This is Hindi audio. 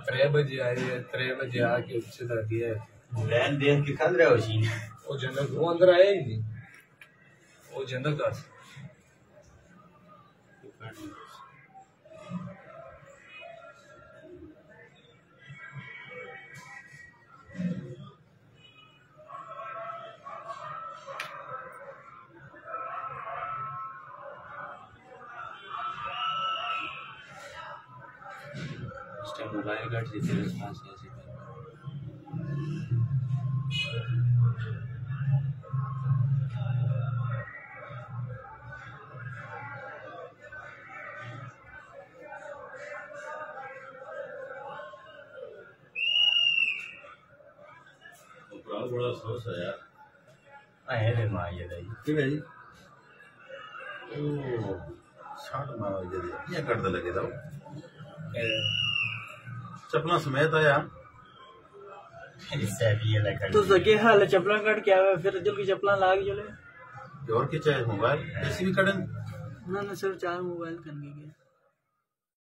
3 बजे आए 3 बजे आके चला गया लैन देन के खंद रहे हो जी वो जनक वो अंदर आया ही नहीं वो जनक का मोबाइल कट देते हैं खास ऐसे बड़ा सोच है यार आए रे मां ये दई कि भाई ओ साठ मां ये कर दे लगे दो चपला समेत आया तो सके हाल चपला कट क्या फिर दिल की चपला लाग जले और की चाहे मोबाइल ऐसी भी कड़न ना सर 4 मोबाइल करने के